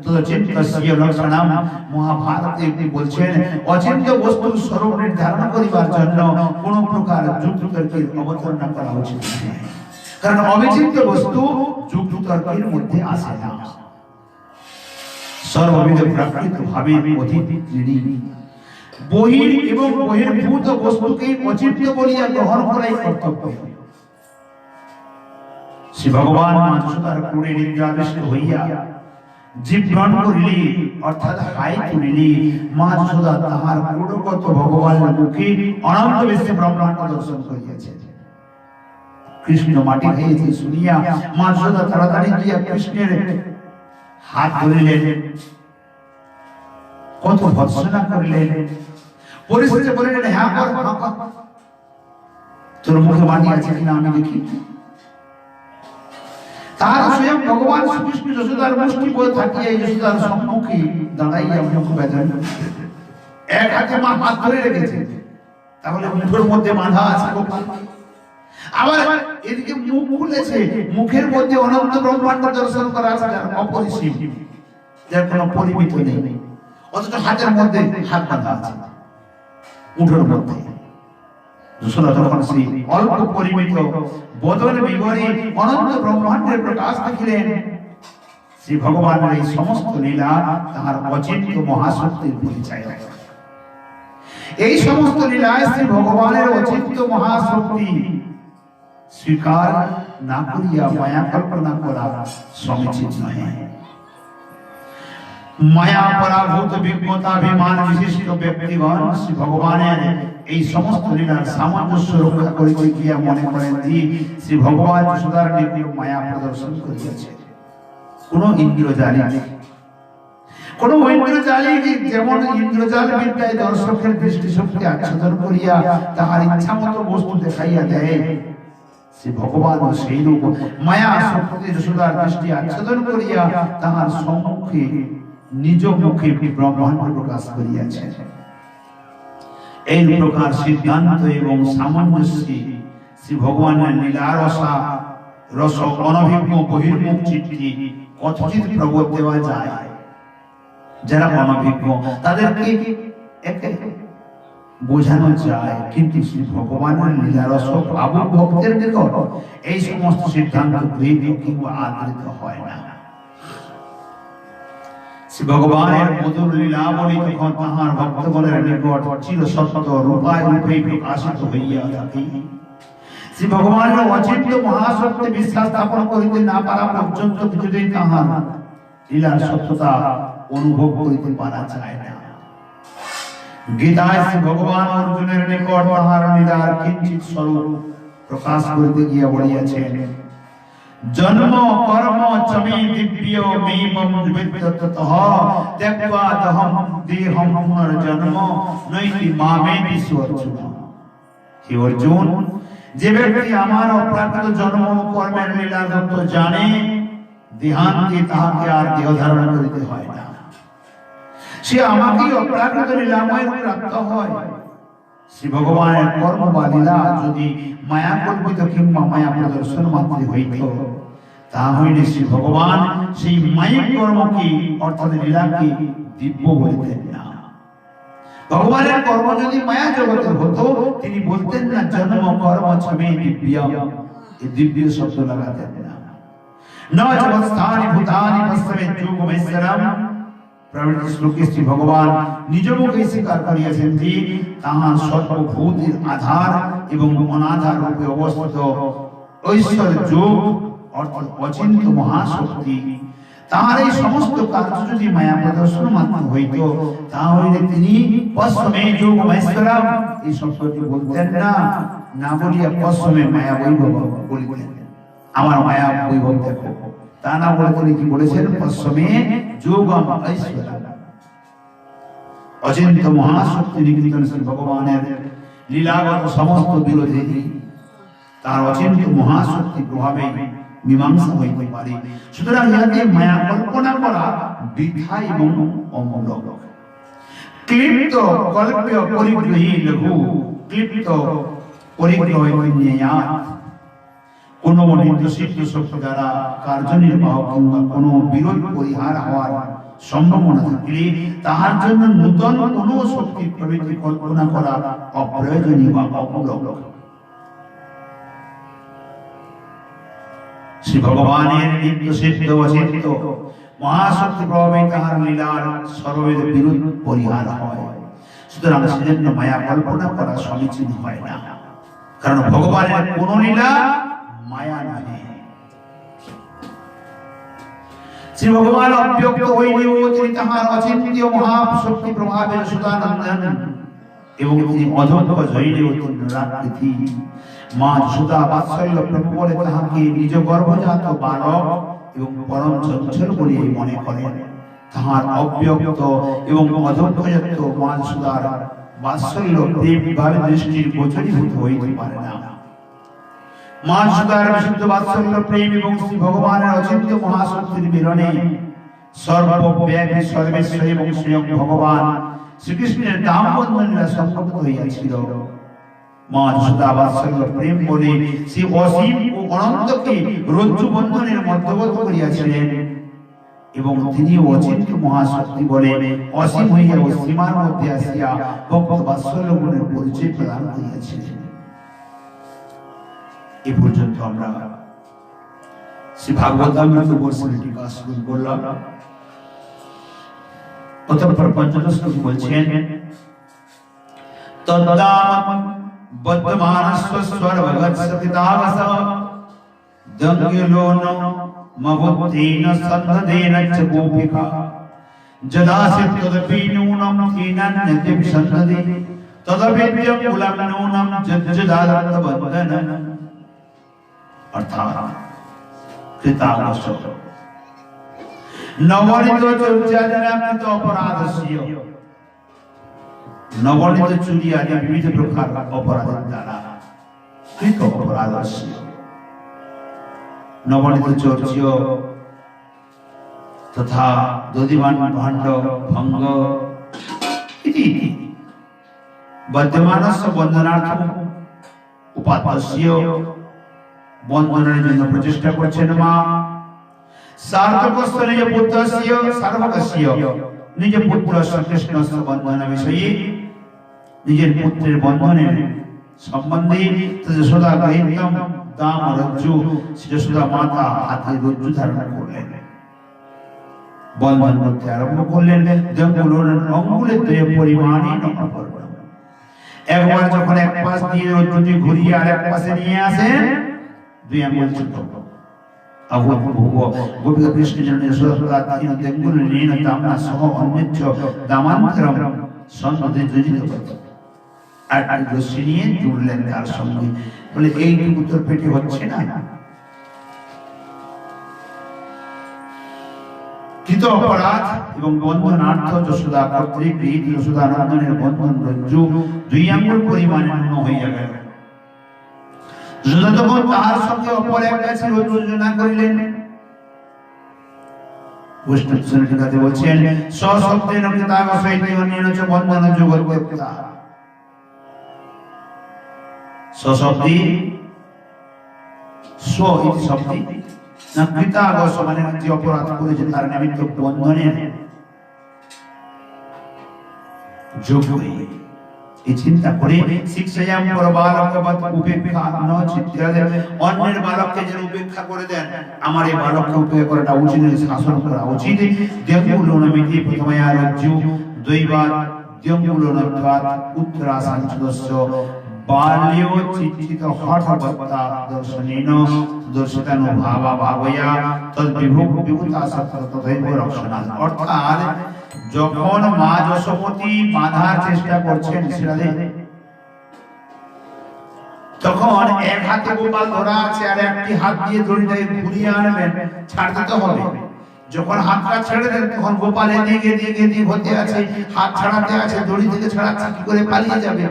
তচিন্তস্য লক্ষণম। মহাভারতে তিনি বলছেন, অচিন্ত্য বস্তুর স্বরূপ নির্ধারণ করিবার জন্য কোন প্রকার যুক্তি তর্কের অবতারণা করা উচিত নয়, কারণ অবিচিন্ত্য বস্তু যুক্তি তর্কের মধ্যে আসে না। সর্ববিধ প্রাকৃত ভাবে অতীত তিনি বহির এবং বহির্ভূত বস্তুকে অচিন্ত্য বলিয়া গ্রহণ করাই কর্তব্য। শ্রী ভগবান মানসতার ক্রোড়ে নিদ্রাবিষ্ট হইয়া জীবন করিলি, অর্থাৎ হাই তুলিলি, মা যশোদা তাহার ক্রোড়গত ভগবানের মুখে অনন্ত বিশ্বে ব্রহ্মাণ্ড দর্শন করিয়াছেন। কৃষ্ণ মাটি খাইয়েছে শুনিয়া মা যশোদা তাড়াতাড়ি গিয়া কৃষ্ণের হাত ধরিলেন, কত ভৎসনা করিলেন। পরিস্থিতি বলিলেন, হ্যাঁ কর, তোর মুখে মাটি আছে কিনা আমি দেখি। তার স্বয়ং ভগবান শ্রীকৃষ্ণ যশোদার মুষ্টি বলে থাকিয়া যশোদার সম্মুখে দাঁড়াইয়া মুখ বেদন, এক হাতে মা হাত ধরে রেখেছে, তাহলে মুখের মধ্যে বাঁধা আছে গোপাল। আবার এদিকে মুখ খুলেছে, মুখের মধ্যে অনন্ত ব্রহ্মাণ্ড দর্শন করা আছে, অপরিসীম, যার কোনো পরিমিতি নেই, অথচ হাতের মধ্যে হাত বাঁধা আছে মুঠের মধ্যে। যশোদা তখন সেই অল্প পরিমিত বদল বিবরে অনন্ত ব্রহ্মাণ্ডের প্রকাশ দেখিলেন। শ্রী ভগবানের এই সমস্ত লীলা তাহার অচিন্ত্য মহাশক্তির পরিচয়। এই সমস্ত লীলায় শ্রী ভগবানের অচিন্ত্য মহাশক্তি স্বীকার না করিয়া মায়া কল্পনা করা সমীচীন নহে। মায়া পরাভূত বিজ্ঞতাভিমান বিশিষ্ট ব্যক্তিগণ শ্রী ভগবানের এই সমস্ত লীলার সামঞ্জস্য রক্ষা করিতে গিয়া মনে করেন যে শ্রী ভগবান যশোদার নিকট মায়া প্রদর্শন করিয়াছে। কোন ইন্দ্রজালী, কোন ঐন্দ্রজালী যেমন ইন্দ্রজাল বিদ্যায় দর্শকের দৃষ্টিশক্তি আচ্ছাদন করিয়া তাহার ইচ্ছা মতো বস্তু দেখাইয়া দেয়, শ্রী ভগবান সেই রূপ মায়া শক্তি যশোদার দৃষ্টি আচ্ছাদন করিয়া তাহার সম্মুখে নিজ মুখে ব্রহ্মাণ্ড প্রকাশ করিয়াছেন। এই প্রকার সিদ্ধান্ত এবং সামঞ্জস্যে শ্রী ভগবানের লীলারসা রস অনভিজ্ঞ বহির্মুখ চিত্তি কতচিৎ প্রবোধ দেওয়া যায়। যারা অনভিজ্ঞ তাদেরকে বোঝানো যায়, কিন্তু শ্রী ভগবানের লীলারস ভাবুক ভক্তের নিকট এই সমস্ত সিদ্ধান্ত গৃহীত কিংবা আদৃত হয় না। শ্রী ভগবানের মধুর লীলাবলী তখন তাহার ভক্তগণের নিকট চির সত্য রূপায় রূপে প্রকাশিত হইয়া থাকে। শ্রী ভগবানের অচিন্ত মহাসত্যে বিশ্বাস স্থাপন করিতে না পারা পর্যন্ত কিছুতেই তাহার লীলার সত্যতা অনুভব করিতে পারা যায় না। গীতায় শ্রী ভগবান অর্জুনের নিকট তাহার লীলার কিঞ্চিৎ স্বরূপ প্রকাশ করিতে গিয়া বলিয়াছেন, জন্ম কর্ম চমে দিব্য মেবং বিদ্যততঃ ত্যক্ত্বা দহম দেহম পুনর্জন্ম নৈতি মামেতি অর্জুন। হে অর্জুন, যে ব্যক্তি আমার অপ্রাকৃত জন্ম কর্মের লীলার তত্ত্ব জানে, দেহান্তে তাহাকে আর দেহ ধারণ করিতে হয় না। সে আমাকেই অপ্রাকৃত লীলাময় প্রাপ্ত হয়। শ্রী ভগবানের কর্ম বা লীলা যদি মায়া কল্পিত কিংবা মায়া প্রদর্শন মাত্র হইত, তা হইলে শ্রী ভগবান সেই মায়িক কর্মকে অর্থাৎ লীলাকে দিব্য বলিতেন না। ভগবানের কর্ম যদি মায়া জগতের হতো, তিনি বলতেন না জন্ম কর্ম ছমে দিব্যম, এই দিব্য শব্দ লাগাতেন না। ন জগৎস্থানি ভূতানি পশ্চমে যোগমেশ্বরম প্রভৃতি শ্লোকে শ্রী ভগবান নিজ মুখে স্বীকার করিয়াছেন যে তাহার সর্বভূতের আধার এবং অনাধার রূপে অবস্থিত ঐশ্বর যোগ অর্থাৎ অচিন্ত মহাশক্তি, তাহার এই সমস্ত কার্য যদি মায়া প্রদর্শন মাত্র হইত, তাহলে তিনি পশ্চমে যোগমেশ্বরম এই শব্দটি বলতেন না, না বলিয়া পশ্চমে মায়া বৈভব বলিতেন, আমার মায়া বৈভব দেখো। তা না বলে তিনি কি বলেছেন, পশ্চমে যোগম ঐশ্বরম। অচিন্ত মহাশক্তি নিমিত্ত শ্রী ভগবানের লীলাগত সমস্ত বিরোধী তার অচিন্ত মহাশক্তি প্রভাবে মীমাংসা হইতে পারে। সুতরাং ইহাতে মায়া কল্পনা করা বৃথা এবং অমূলক। ক্লিপ্ত কল্প্য পরিগ্রহী লঘু ক্লিপ্ত পরিগ্রহ ন্যায়াৎ। কোন নির্দিষ্ট শক্তি দ্বারা কার্যনির্বাহ কিংবা কোন বিরোধ পরিহার হওয়ার সম্ভাবনা থাকলে তাহার জন্য নূতন কোন শক্তির প্রভৃতি কল্পনা করা অপ্রয়োজনীয় বা অমূলক। শ্রী ভগবানের নিত্য সিদ্ধ অচিন্ত মহাশক্তি প্রভাবে তাহার লীলার সর্বের বিরোধ পরিহার হয়। সুতরাং সেজন্য মায়া কল্পনা করা সমীচীন হয় না, কারণ ভগবানের কোন লীলা মায়া নহে। শ্রী ভগবান অব্যক্ত হইলেও তিনি তাহার অচিন্ত্য মহাশক্তি প্রভাবে সুতানন্দন এবং তিনি অধক্ষ হইলেও তিনি নিরাকৃতি। মা যশোদা বাৎসল্য প্রেম বলে তাহাকে নিজ গর্ভজাত বালক এবং পরম চঞ্চল বলিয়া মনে করেন। তাহার অব্যক্ত এবং অধক্ষ মা যশোদার বাৎসল্য প্রেম ভাবে দৃষ্টির গোচরীভূত হইতে পারে না। মা যশোদার বিশুদ্ধ বাৎসল্য প্রেম এবং শ্রী ভগবানের অচিন্ত মহাশক্তির মিলনে সর্বব্যাপী সর্বেশ্বর এবং স্বয়ং ভগবান শ্রীকৃষ্ণের দামবন্ধন লীলা সংগঠিত হইয়াছিল। মা যশোদা বাৎসল্য প্রেম বলে শ্রী অসীম ও অনন্তকে রজ্জু বন্ধনের মধ্যবর্তী করিয়াছিলেন এবং তিনি অচিন্ত মহাশক্তি বলে অসীম হইয়া ও সীমার মধ্যে আসিয়া ভক্ত বাৎসল্য গুণের পরিচয় প্রদান করিয়াছিলেন। এই পর্যন্ত আমরা শ্রী ভাগবতামৃত বর্ষের টিকা শুরু করলাম। অতঃপর পঞ্চদশ শ্লোক বলছেন, তদ্দাম বদ্ধমানস্ব স্বর্ভগৎসতিতাবস দঙ্গিলোন মবুদ্ধেন সন্ধদেন চ গোপিকা যদাসি তদপি নূনম থীনন্যতিম সন্ধদে তদবিদ্যম কুলম নূনম যজ্জদাদত্ত বন্ধন। অর্থাৎ কৃতাবস নবনীত চর্যাজনাকৃত অপরাধস্য, নবনীত চুরি আদি বিবিধ প্রকার অপরাধের দ্বারা কৃত অপরাধস্য, নবনীত চর্য তথা দধিমান ভাণ্ড ভঙ্গ ইতি বর্তমানস্য বন্ধনার্থম উপাত্তস্য বন্ধনের জন্য প্রচেষ্টা করছেন মা। সার্থকস্য নিজ পুত্রস্য সার্বকস্য, নিজ পুত্র শ্রীকৃষ্ণস্য বন্ধন বিষয়ে, নিজের পুত্রের বন্ধনের সম্বন্ধে যশোদা গ্রহীতম দাম রজ্জু, যশোদা মাতা হাতে রজ্জু ধারণ করলেন, বন্ধন করতে আরম্ভ করলেন। অঙ্গুলের দ্বয়ে পরিমাণে একবার যখন এক পাশ দিয়ে রজ্জুটি ঘুরিয়ে আর এক পাশে নিয়ে আসেন, 2 আঙ্গুল ছোট গোপী কৃষ্ণের জন্য যশোদা দেবগুলো নিয়ে দামনা সহ অন্যচ্ছ দামান্তরম সন্ধ্যে যোজিত করতেন। আর রশ্মি নিয়ে জুড়লেন তার সঙ্গে, বলে এইটুকু তোর পেটে হচ্ছে না? কৃত অপরাধ এবং বন্ধনার্থ যশোদা কর্তৃক গৃহীত যশোদা নন্দনের বন্ধন রজ্জু 2 আঙ্গুল পরিমাণে ন্যূন হইয়া গেল। যশোদা তখন তাহার সঙ্গে অপর এক গাছে রজ্জু যোজনা করিলেন। বৈষ্ণব সূত্রটিতে বলছেন, স্বশব্দেন কৃতাগসৈতি অন্যেন চ বন্ধন যুগলবেত্তা। স্বশব্দে স্ব ইতি শব্দে না কৃতাগস মানে যে অপরাধ করেছে তার নিমিত্ত বন্ধনের যোগ হয়ে এই চিন্তা করে শিক্ষায়াম পরবালকবৎ উপেক্ষা ন চিত্রাদ, অন্যের বালককে যেন উপেক্ষা করে দেন, আমার এই বালককে উপেক্ষা করাটা উচিত, শাসন করা উচিত। দ্যঙ্গুলনমিতি প্রথমে রজ্জু দ্বৈবাদ দ্যঙ্গুলনত্বাৎ উত্তরাসাঞ্চদস্য বাল্য চিত্তিত হঠবত্তা দর্শনেন দর্শিতানো ভাবা ভাবয়া তদ বিভূতা সত্য তথৈব রক্ষণাৎ। অর্থাৎ যখন মা যশোমতী বাঁধার চেষ্টা করছেন শিরাদে, তখন এক হাতে গোপাল ধরা আছে আর একটি হাত দিয়ে দড়িটাকে ঘুরিয়ে আনবেন, ছাড়তে তো হবে। যখন হাতটা ছেড়ে দেন তখন গোপাল এদিকে এদিকে হতে আছে, হাত ছাড়াতে আছে, দড়ি থেকে ছাড়াচ্ছে, কি করে পালিয়ে যাবে?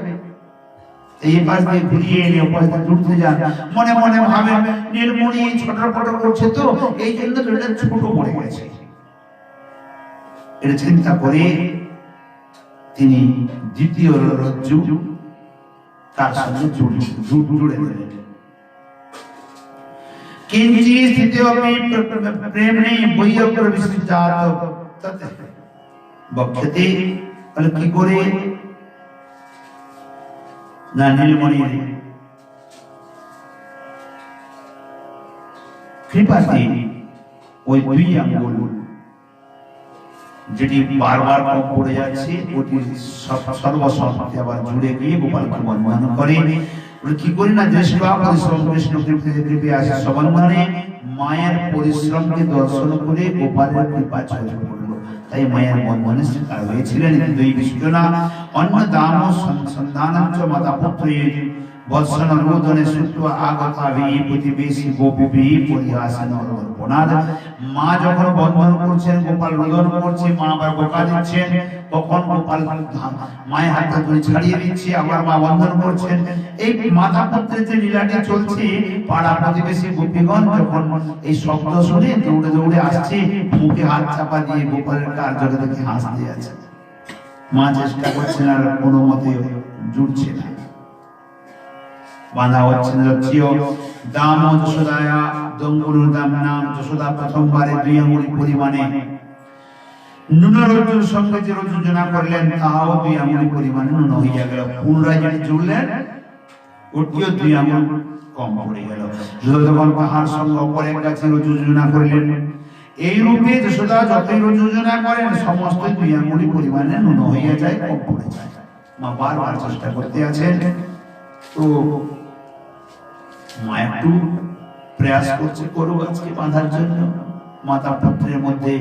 এই পাশ দিয়ে ঘুরিয়ে এনে ওপাশ দিয়ে জুড়তে যান, মনে মনে ভাবেন নীলমণি ছটরপট করছে, তো এই জন্য দড়িটা ছোট পড়ে গেছে। এটা চিন্তা করে তিনি দ্বিতীয় রজ্জু তার সঙ্গে জুড়ে দিলেন। কিঞ্চি স্থিতি প্রেম নেই বইয় প্রবিষ্টাত বক্ষতে, বলে কি করে না নীলমণির কৃপাতে ওই 2 আঙ্গুল যেটি বারবার কম পড়ে যাচ্ছে, ওটি সর্বসম্মতি আবার জুড়ে গিয়ে গোপালকে বন্ধন করে। কি করি না দৃষ্টা পরিশ্রম কৃষ্ণ কৃপে আসে সমন্বয়ে মায়ের পরিশ্রমকে দর্শন করে গোপালের কৃপা ছড়িয়ে পড়ল, তাই মায়ের বন্ধনে শিকার হয়েছিলেন। দুই বিষ্ণুনা অন্য দাম সন্ধানাঞ্চ মাতা পুত্র বৎসন রোদনে সূত্র আগতা প্রতিবেশী গোপী পরিহাসন অর্পণাদ। মা যখন বন্ধন করছেন, গোপাল রোদন করছে, মা আবার বোকা দিচ্ছেন, তখন গোপাল মায়ের হাতে ধরে ছাড়িয়ে দিচ্ছে, আবার মা বন্ধন করছেন। এই মাতা পুত্রের যে লীলাটি চলছে, পাড়া প্রতিবেশী গোপীগণ যখন এই শব্দ শুনে দৌড়ে দৌড়ে আসছে, মুখে হাত চাপা দিয়ে গোপালের কার্যকে দেখে হাসতে আছে। মা চেষ্টা করছেন আর কোনো মতে জুড়ছে না, বাঁধা হচ্ছে না। দাম যশোদায়া দঙ্গুলুর দাম নাম যশোদা প্রথমবারে 2 আঙ্গুল পরিমাণে নুন রজ্জুর সঙ্গে যে যোজনা করলেন, তাহাও 2 আঙ্গুল পরিমাণে নুন হইয়া গেল। পুনরায় যেটি জুড়লেন, ওটিও 2 আঙ্গুল কম পড়ে গেল। যখন তাহার সঙ্গে অপর এক গাছে যোজনা করলেন, এই রূপে যশোদা যতই যোজনা করেন সমস্ত 2 আঙ্গুল পরিমাণে নুন হইয়া যায়, কম পড়ে যায়। মা বারবার চেষ্টা করতে আছেন, তো মা একটু প্রয়াস করছে, করুক আজকে বাঁধার জন্য। মাতা পুত্রের মধ্যে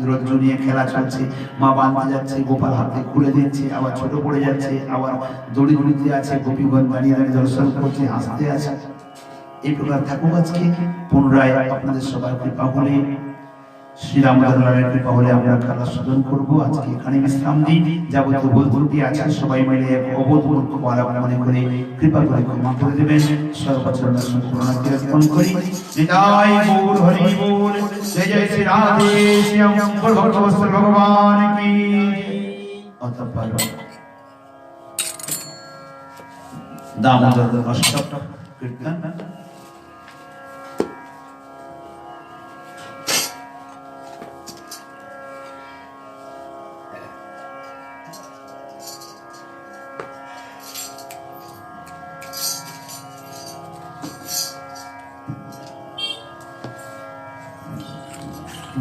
রজ্জু নিয়ে খেলা চলছে, মা বাঁধতে যাচ্ছে, গোপাল হাতে খুলে দিচ্ছে, আবার ছোট পড়ে যাচ্ছে, আবার দড়ি দড়িতে আছে, গোপীগণ দাঁড়িয়ে দাঁড়িয়ে দর্শন করছে, হাসতে আছে। এই প্রকার থাকুক আজকে। পুনরায় আপনাদের সবার কৃপা হলে, শ্রীরামচন্দ্রের কৃপা হলে আমরা খেলা সাধন করবো। আজকে এখানে বিশ্রাম দিই। যাবতীয় ভুল ত্রুটি আছে সবাই মিলে এক অবোধ মূর্খ বালক মনে করে কৃপা করে ক্ষমা করে দেবেন। সর্বচরণের প্রণাম অর্পণ করি। নিতাই গৌর হরি বল। জয় জয় শ্রী রাধে শ্যাম ভগবৎ ভগবান কি। অতঃপর দামোদর অষ্টক কীর্তন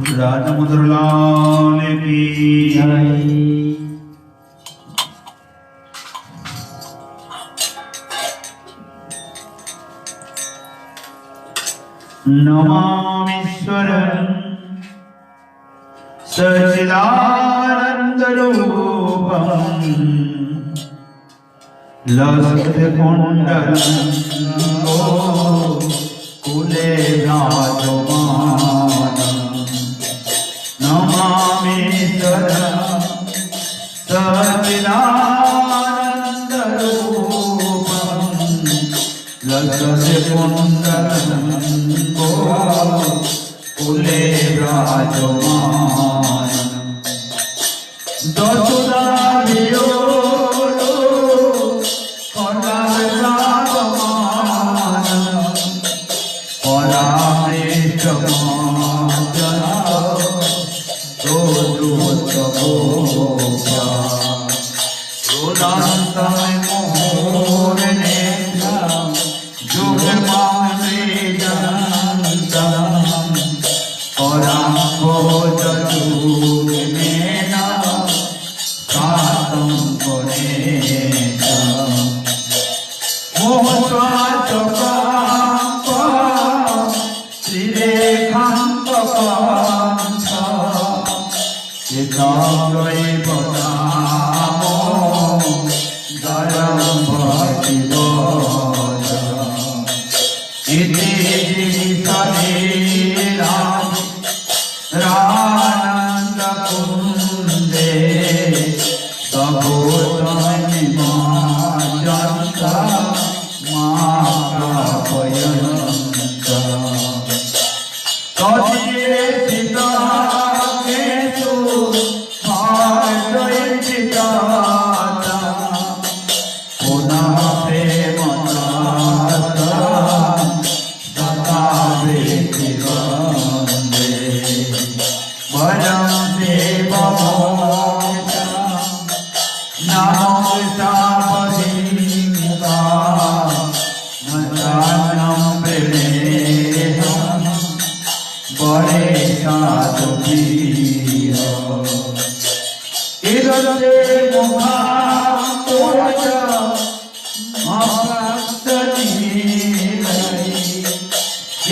राजमुद्रलाल की जय। नमामीश्वरं सच्चिदानन्दरूपं लसत्कुण्डलं कुले राजमानं नमामीश्वरं सच्चिदानन्दरूपं लसत्कुण्डलं कुले राजमान दशुदा वियोलो कलाल राजमान परामृष्टमाजन दोदुतभोजा रोदान्तमे मोहने रानंद कुंदे सबोतन माजंता मापयंता तदिये सीता केतु भागय चिताता पुनः प्रेमनाता सदा बेतिवंदे वरं देवमोचा नमो शापदीता नचानं प्रणेहं बड़े साधुवीर इदते मुखाम्बोज मभक्तनीलय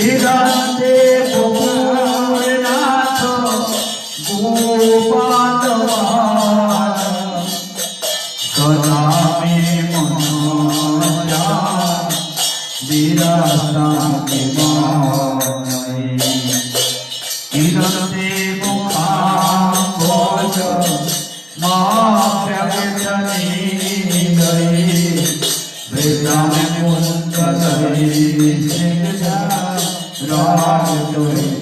इदते गोपनाथ गोपालवान सदा मे मनोजा विरसामि मानये इदते मुखाम्बोज माभ्यगतनीलये वृतामे मुन्दलये सिंहजा राजद्वैतगोपा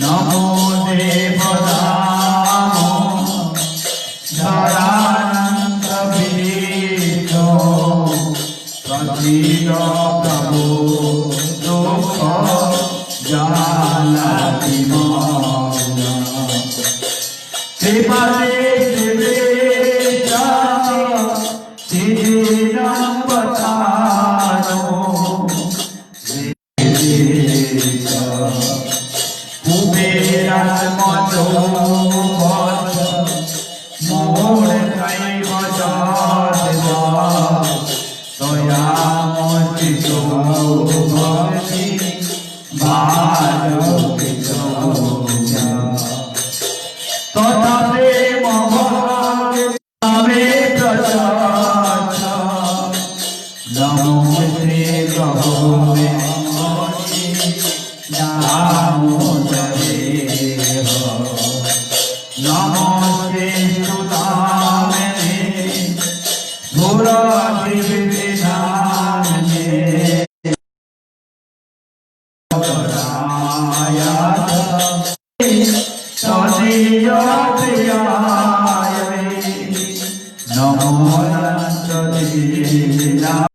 नमो देवदामो धरानंद विदो प्रसीद प्रभो दुख जानाति मौना श्रीपदे शिवेशाच श्रीनं पठानो कुबेरं मधो भज मोर कैव जातवा तयामचितो भवति भारवितोजा तथा प्रेम भावे प्रजाच नमो श्री प्रभो मे दामोदरे नमोस्ते सुदामने भूराधिविधाने सदीय